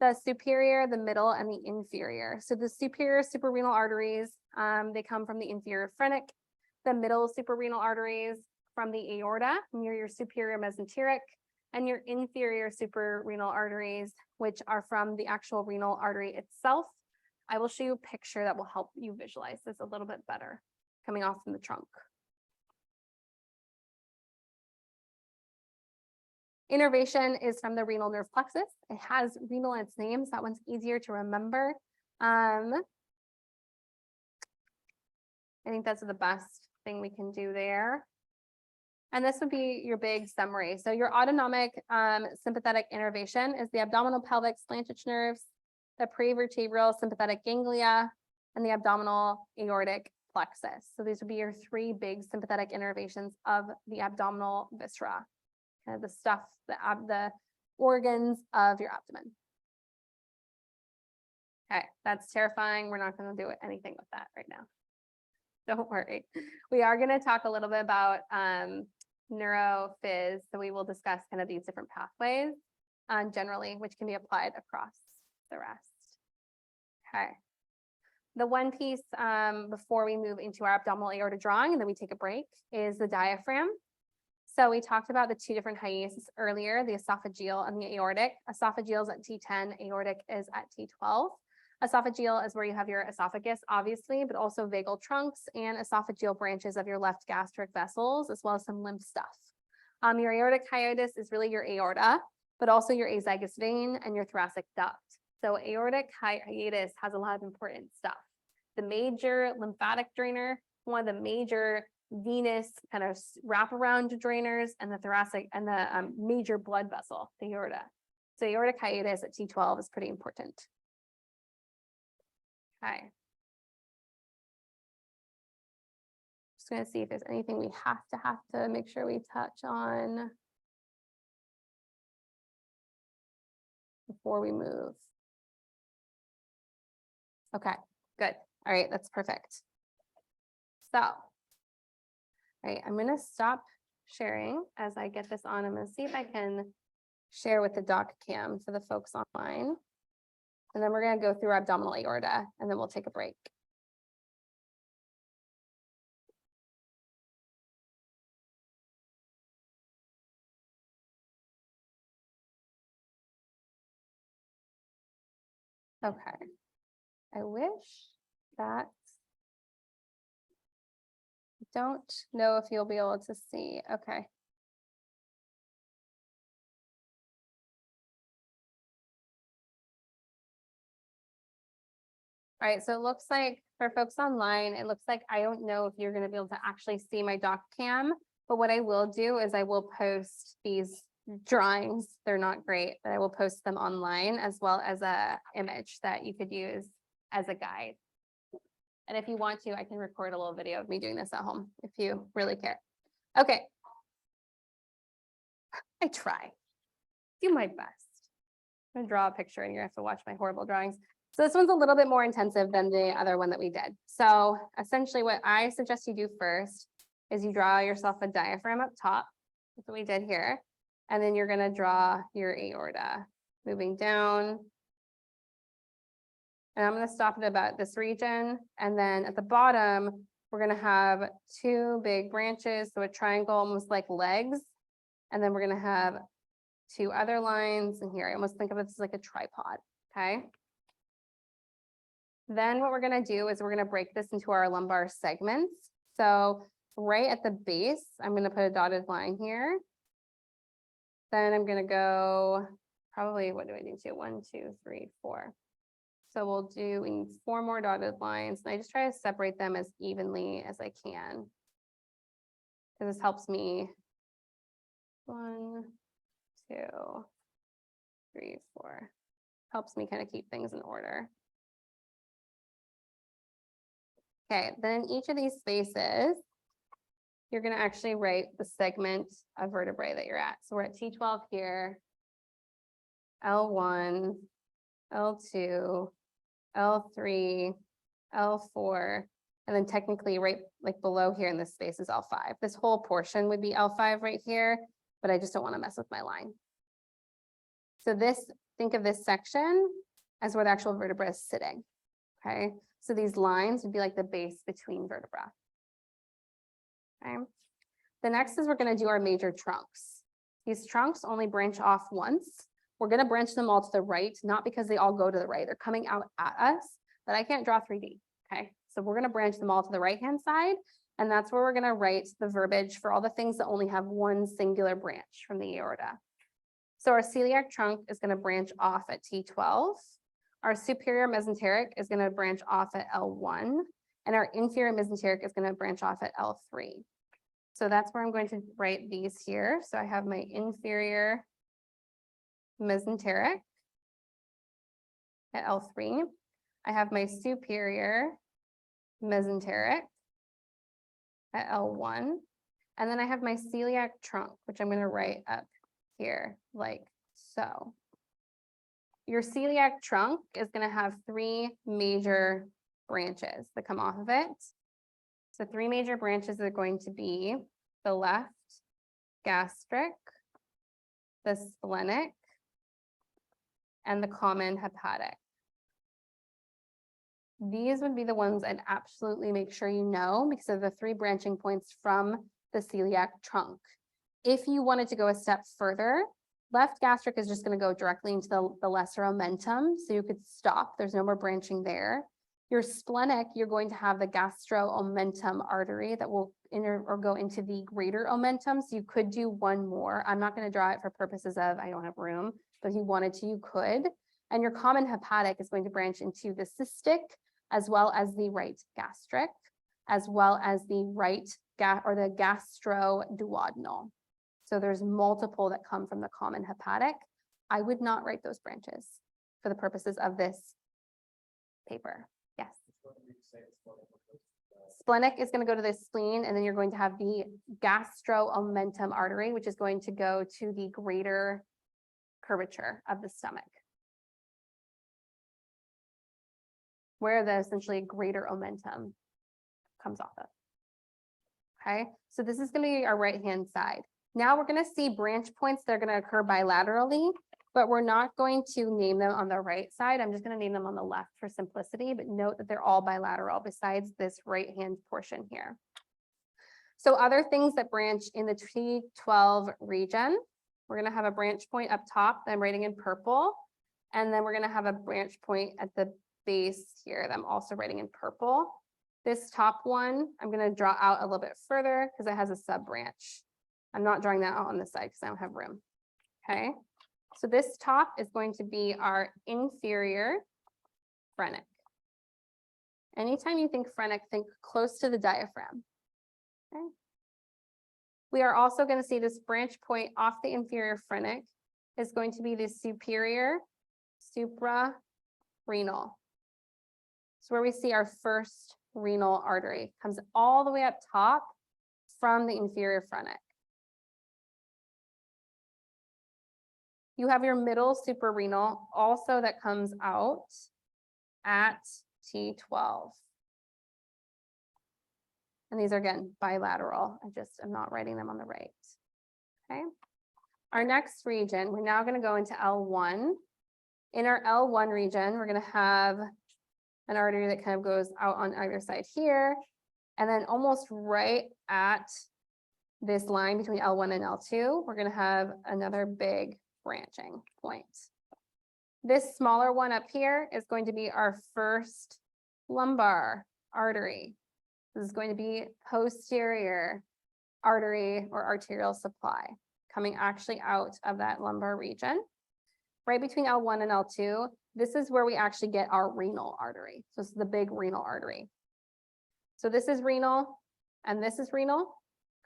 the superior, the middle, and the inferior. So the superior suprarenal arteries, they come from the inferior phrenic. The middle suprarenal arteries from the aorta, near your superior mesenteric, and your inferior suprarenal arteries, which are from the actual renal artery itself. I will show you a picture that will help you visualize this a little bit better, coming off from the trunk. Innervation is from the renal nerve plexus. It has renal in its name, so that one's easier to remember. I think that's the best thing we can do there. And this would be your big summary. So your autonomic sympathetic innervation is the abdominal pelvic slanted nerves, the prevertebral sympathetic ganglia, and the abdominal aortic plexus. So these would be your three big sympathetic innervations of the abdominal viscera, kind of the stuff, the organs of your abdomen. Okay, that's terrifying. We're not going to do anything with that right now. Don't worry. We are going to talk a little bit about neurophys. So we will discuss kind of these different pathways generally, which can be applied across the rest. Okay. The one piece before we move into our abdominal aorta drawing and then we take a break is the diaphragm. So we talked about the two different hiatus earlier, the esophageal and the aortic. Esophageal is at T10, aortic is at T12. Esophageal is where you have your esophagus, obviously, but also vagal trunks and esophageal branches of your left gastric vessels, as well as some lymph stuff. Your aortic hiatus is really your aorta, but also your azygous vein and your thoracic duct. So aortic hiatus has a lot of important stuff. The major lymphatic drainer, one of the major venous kind of wraparound drainers, and the thoracic and the major blood vessel, the aorta. So aortic hiatus at T12 is pretty important. Okay. Just going to see if there's anything we have to make sure we touch on before we move. Okay, good. All right, that's perfect. So, right, I'm going to stop sharing as I get this on. I'm going to see if I can share with the doc cam for the folks online. And then we're going to go through abdominal aorta, and then we'll take a break. Okay. I wish that, don't know if you'll be able to see. Okay. All right, so it looks like for folks online, it looks like I don't know if you're going to be able to actually see my doc cam, but what I will do is I will post these drawings. They're not great, but I will post them online as well as a image that you could use as a guide. And if you want to, I can record a little video of me doing this at home if you really care. Okay. I try. Do my best. I'm gonna draw a picture and you're gonna have to watch my horrible drawings. So this one's a little bit more intensive than the other one that we did. So essentially what I suggest you do first is you draw yourself a diaphragm up top. That's what we did here. And then you're gonna draw your aorta moving down. And I'm gonna stop at about this region. And then at the bottom, we're gonna have two big branches. So a triangle almost like legs. And then we're gonna have two other lines in here. I almost think of it as like a tripod, okay? Then what we're gonna do is we're gonna break this into our lumbar segments. So right at the base, I'm gonna put a dotted line here. Then I'm gonna go probably, what do I need to? 1, 2, 3, 4. So we'll do, we need 4 more dotted lines. And I just try to separate them as evenly as I can. Because this helps me. 1, 2, 3, 4. Helps me kind of keep things in order. Okay, then in each of these spaces, you're going to actually write the segment of vertebrae that you're at. So we're at T12 here, L1, L2, L3, L4, and then technically right like below here in this space is L5. This whole portion would be L5 right here, but I just don't want to mess with my line. So this, think of this section as where the actual vertebra is sitting, okay? So these lines would be like the base between vertebra, okay? The next is we're gonna do our major trunks. These trunks only branch off once. We're gonna branch them all to the right, not because they all go to the right, they're coming out at us, but I can't draw 3D, okay? So we're gonna branch them all to the right-hand side, and that's where we're gonna write the verbiage for all the things that only have one singular branch from the aorta. So our celiac trunk is gonna branch off at T12. Our superior mesenteric is going to branch off at L1, and our inferior mesenteric is going to branch off at L3. So that's where I'm going to write these here. So I have my inferior mesenteric at L3. I have my superior mesenteric at L1. And then I have my celiac trunk, which I'm going to write up here like so. Your celiac trunk is going to have 3 major branches that come off of it. So 3 major branches are going to be the left gastric, the splenic, and the common hepatic. These would be the ones I'd absolutely make sure you know because of the 3 branching points from the celiac trunk. If you wanted to go a step further, left gastric is just going to go directly into the lesser omentum, so you could stop. There's no more branching there. Your splenic, you're going to have the gastroomentum artery that will go into the greater omentum, so you could do 1 more. I'm not going to draw it for purposes of I don't have room, but if you wanted to, you could. And your common hepatic is going to branch into the cystic, as well as the right gastric, as well as the right the gastroduodenal. So there's multiple that come from the common hepatic. I would not write those branches for the purposes of this paper. Yes. Splenic is going to go to the spleen, and then you're going to have the gastroomentum artery, which is going to go to the greater curvature of the stomach, where the essentially greater omentum comes off of. Okay, so this is going to be our right-hand side. Now we're going to see branch points that are going to occur bilaterally, but we're not going to name them on the right side. I'm just going to name them on the left for simplicity, but note that they're all bilateral besides this right-hand portion here. So other things that branch in the T12 region, we're going to have a branch point up top that I'm writing in purple, and then we're going to have a branch point at the base here that I'm also writing in purple. This top one, I'm going to draw out a little bit further because it has a sub branch. I'm not drawing that out on this side because I don't have room. Okay, so this top is going to be our inferior phrenic. Anytime you think phrenic, think close to the diaphragm. Okay. We are also going to see this branch point off the inferior phrenic is going to be the superior suprarenal. So where we see our first renal artery comes all the way up top from the inferior phrenic. You have your middle suprarenal also that comes out at T12. And these are again bilateral. I'm not writing them on the right. Okay. Our next region, we're now going to go into L1. In our L1 region, we're going to have an artery that kind of goes out on either side here. And then almost right at this line between L1 and L2, we're going to have another big branching point. This smaller one up here is going to be our first lumbar artery. This is going to be posterior artery or arterial supply coming actually out of that lumbar region. Right between L1 and L2, this is where we actually get our renal artery. So this is the big renal artery. So this is renal and this is renal.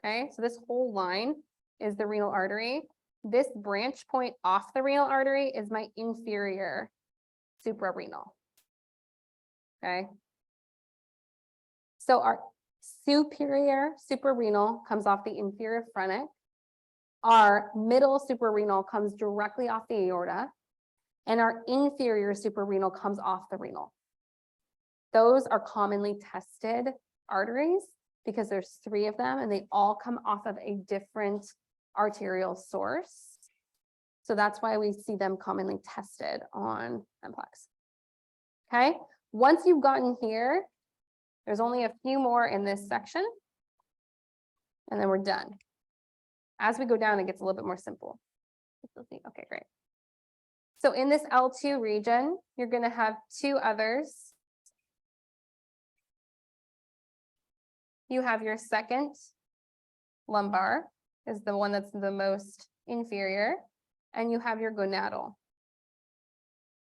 Okay, so this whole line is the renal artery. This branch point off the renal artery is my inferior suprarenal. Okay. So our superior suprarenal comes off the inferior phrenic. Our middle suprarenal comes directly off the aorta. And our inferior suprarenal comes off the renal. Those are commonly tested arteries because there's 3 of them and they all come off of a different arterial source. So that's why we see them commonly tested on NPLEX. Okay, once you've gotten here, there's only a few more in this section, and then we're done. As we go down, it gets a little bit more simple. Okay, great. So in this L2 region, you're going to have 2 others. You have your second lumbar, is the one that's the most inferior, and you have your gonadal.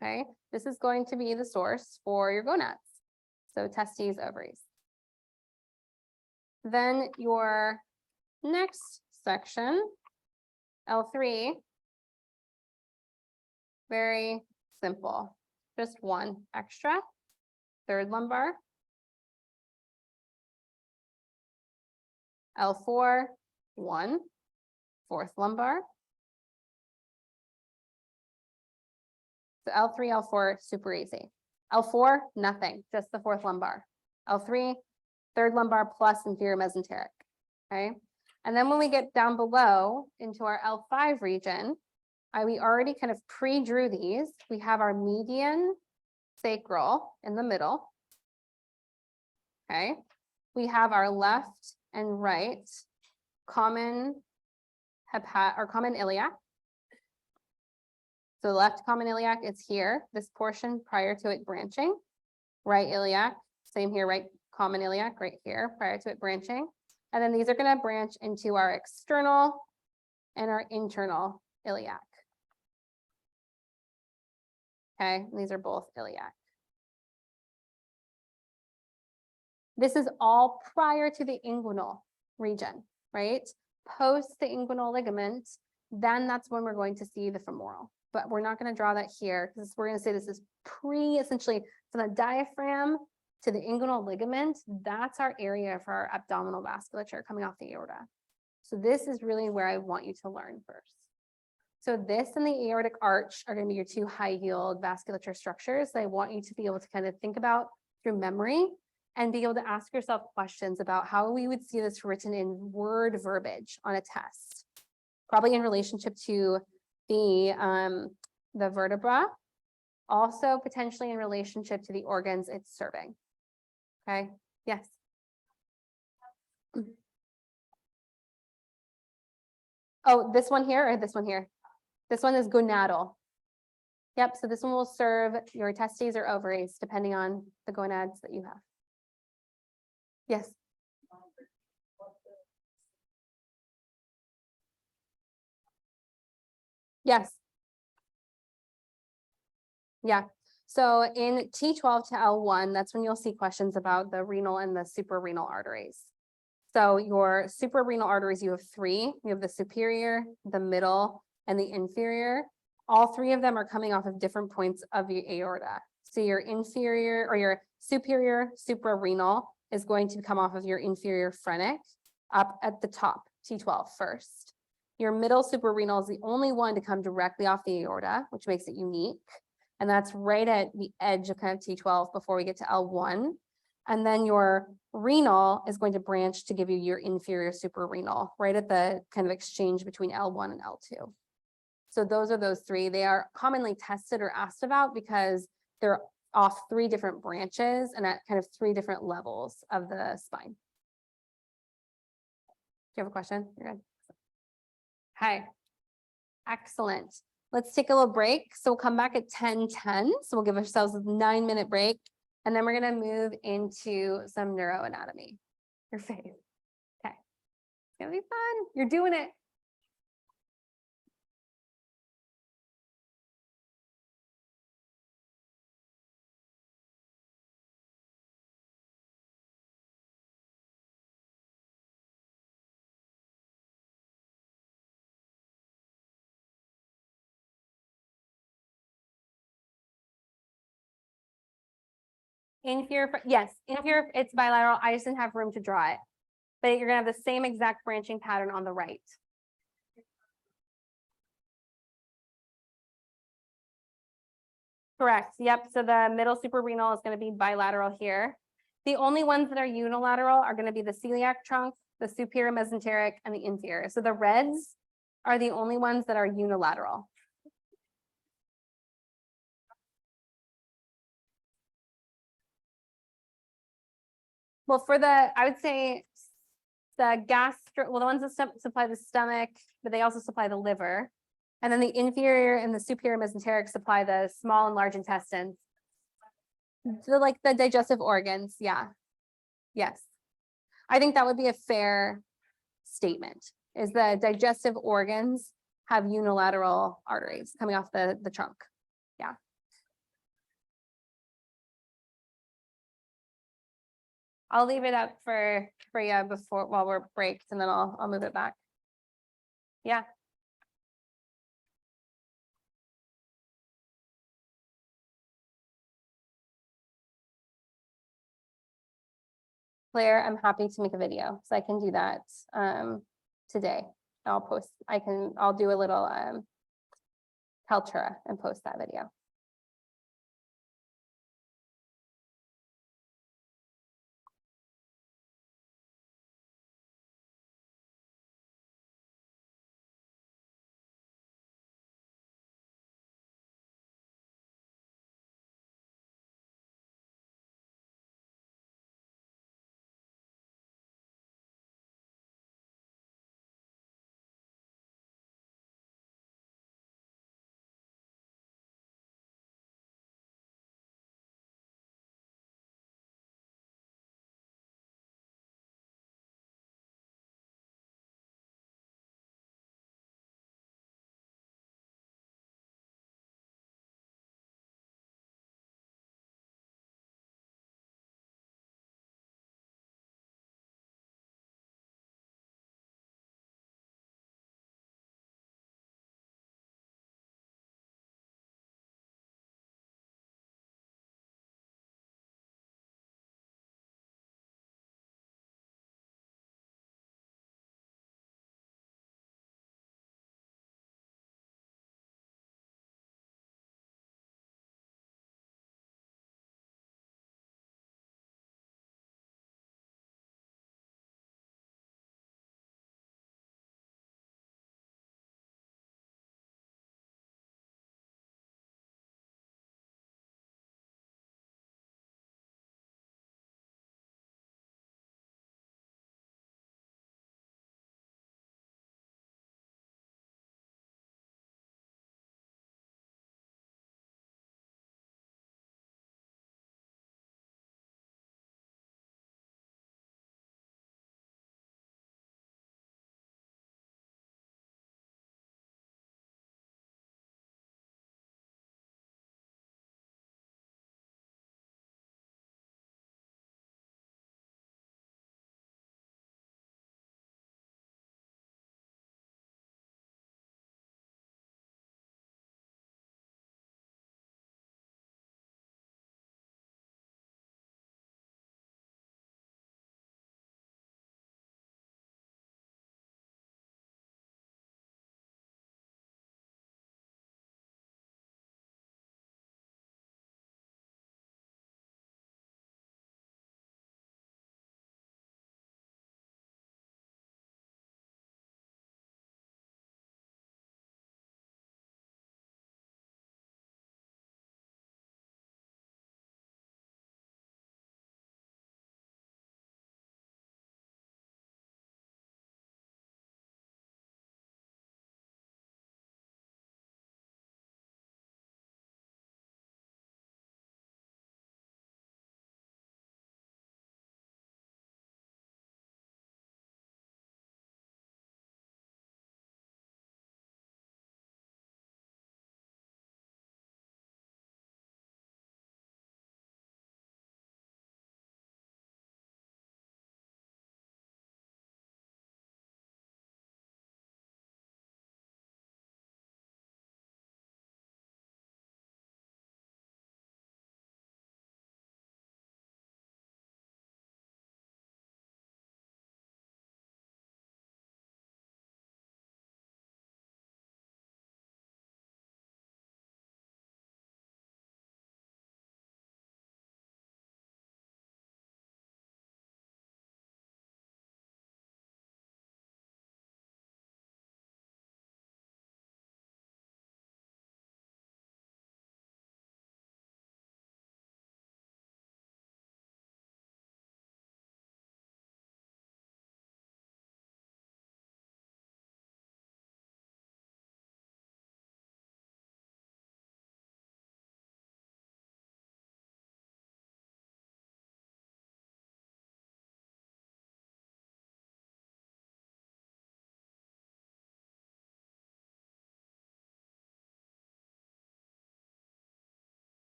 Okay, this is going to be the source for your gonads. So testes, ovaries. Then your next section, L3, very simple, just one extra, third lumbar. L4, 1, fourth lumbar. So L3, L4, super easy. L4, nothing, just the fourth lumbar. L3, third lumbar plus inferior mesenteric, okay? And then when we get down below into our L5 region, we already kind of pre-drew these. We have our median sacral in the middle, okay? We have our left and right common common iliac. So the left common iliac is here, this portion prior to it branching. Right iliac, same here, right common iliac right here prior to it branching. And then these are going to branch into our external and our internal iliac. Okay, and these are both iliac. This is all prior to the inguinal region, right? Post the inguinal ligament, then that's when we're going to see the femoral. But we're not going to draw that here because we're going to say this is essentially from the diaphragm to the inguinal ligament. That's our area for our abdominal vasculature coming off the aorta. So this is really where I want you to learn first. So this and the aortic arch are going to be your 2 high yield vasculature structures that I want you to be able to kind of think about through memory and be able to ask yourself questions about how we would see this written in word verbiage on a test, probably in relationship to the vertebra, also potentially in relationship to the organs it's serving. Okay, yes. Oh, this one here or this one here? This one is gonadal. Yep, so this one will serve your testes or ovaries, depending on the gonads that you have. Yes. Yes. Yeah. So in T12 to L1, that's when you'll see questions about the renal and the suprarenal arteries. So your suprarenal arteries, you have three. You have the superior, the middle, and the inferior. All three of them are coming off of different points of your aorta. So your inferior or your superior suprarenal is going to come off of your inferior phrenic up at the top, T12 first. Your middle suprarenal is the only one to come directly off the aorta, which makes it unique. And that's right at the edge of kind of T12 before we get to L1. And then your renal is going to branch to give you your inferior suprarenal, right at the kind of exchange between L1 and L2. So those are those three. They are commonly tested or asked about because they're off three different branches and at kind of three different levels of the spine. Do you have a question? You're good. Hi. Excellent. Let's take a little break. So we'll come back at 10:10. So we'll give ourselves a 9-minute break. And then we're going to move into some neuroanatomy. Your face. Okay. It's going to be fun. You're doing it. Inferior, yes, inferior, it's bilateral. I just didn't have room to draw it. But you're gonna have the same exact branching pattern on the right. Correct, yep, so the middle suprarenal is gonna be bilateral here. The only ones that are unilateral are gonna be the celiac trunk, the superior mesenteric, and the inferior. So the reds are the only ones that are unilateral. Well, for I would say the the ones that supply the stomach, but they also supply the liver. And then the inferior and the superior mesenteric supply the small and large intestines. So like the digestive organs, yeah. Yes. I think that would be a fair statement, is the digestive organs have unilateral arteries coming off the trunk. Yeah. I'll leave it up for you while we're breaked, and then I'll move it back. Yeah. Claire, I'm happy to make a video, so I can do that today. I'll do a little Kaltura and post that video.